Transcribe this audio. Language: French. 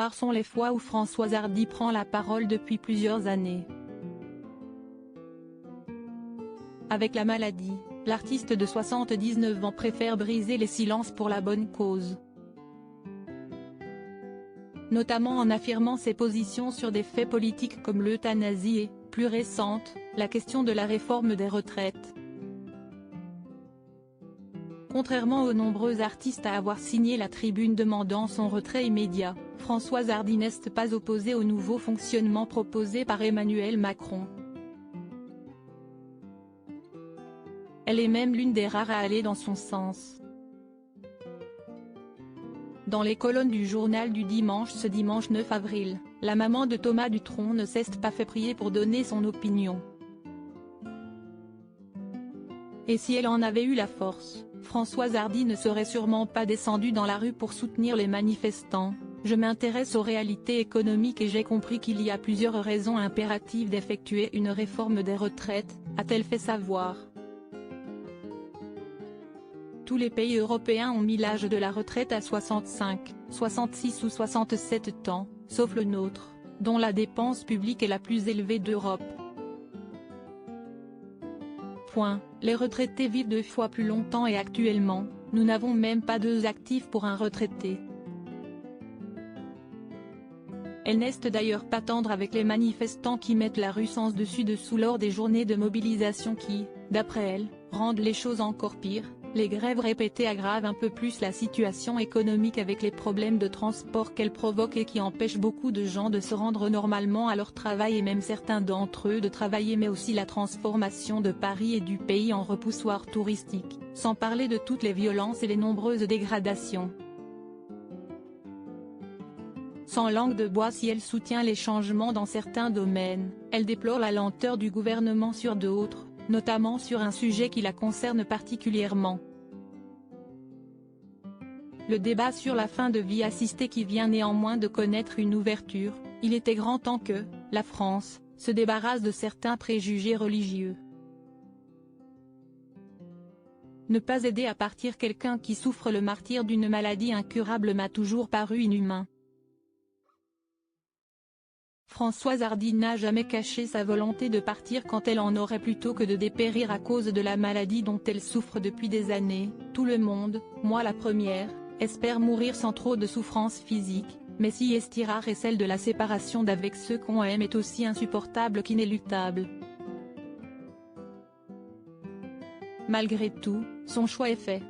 rares sont les fois où Françoise Hardy prend la parole depuis plusieurs années. Avec la maladie, l'artiste de 79 ans préfère briser les silences pour la bonne cause. Notamment en affirmant ses positions sur des faits politiques comme l'euthanasie et, plus récente, la question de la réforme des retraites. Contrairement aux nombreux artistes à avoir signé la tribune demandant son retrait immédiat, Françoise Hardy n'est pas opposée au nouveau fonctionnement proposé par Emmanuel Macron. Elle est même l'une des rares à aller dans son sens. Dans les colonnes du journal du dimanche ce dimanche 9 avril, la maman de Thomas Dutronc ne s'est pas fait prier pour donner son opinion. Et si elle en avait eu la force, Françoise Hardy ne serait sûrement pas descendue dans la rue pour soutenir les manifestants. Je m'intéresse aux réalités économiques et j'ai compris qu'il y a plusieurs raisons impératives d'effectuer une réforme des retraites, a-t-elle fait savoir. Tous les pays européens ont mis l'âge de la retraite à 65, 66 ou 67 ans, sauf le nôtre, dont la dépense publique est la plus élevée d'Europe. Les retraités vivent 2 fois plus longtemps et actuellement, nous n'avons même pas 2 actifs pour un retraité. Elle n'est d'ailleurs pas tendre avec les manifestants qui mettent la rue sens dessus dessous lors des journées de mobilisation qui, d'après elle, rendent les choses encore pires. Les grèves répétées aggravent un peu plus la situation économique avec les problèmes de transport qu'elles provoquent et qui empêchent beaucoup de gens de se rendre normalement à leur travail et même certains d'entre eux de travailler, mais aussi la transformation de Paris et du pays en repoussoir touristique, sans parler de toutes les violences et les nombreuses dégradations. Sans langue de bois, si elle soutient les changements dans certains domaines, elle déplore la lenteur du gouvernement sur d'autres, notamment sur un sujet qui la concerne particulièrement. Le débat sur la fin de vie assistée qui vient néanmoins de connaître une ouverture, il était grand temps que, la France, se débarrasse de certains préjugés religieux. Ne pas aider à partir quelqu'un qui souffre le martyre d'une maladie incurable m'a toujours paru inhumain. Françoise Hardy n'a jamais caché sa volonté de partir quand elle en aurait plutôt que de dépérir à cause de la maladie dont elle souffre depuis des années. Tout le monde, moi la première, espère mourir sans trop de souffrance physique, mais si est rare et celle de la séparation d'avec ceux qu'on aime est aussi insupportable qu'inéluctable. Malgré tout, son choix est fait.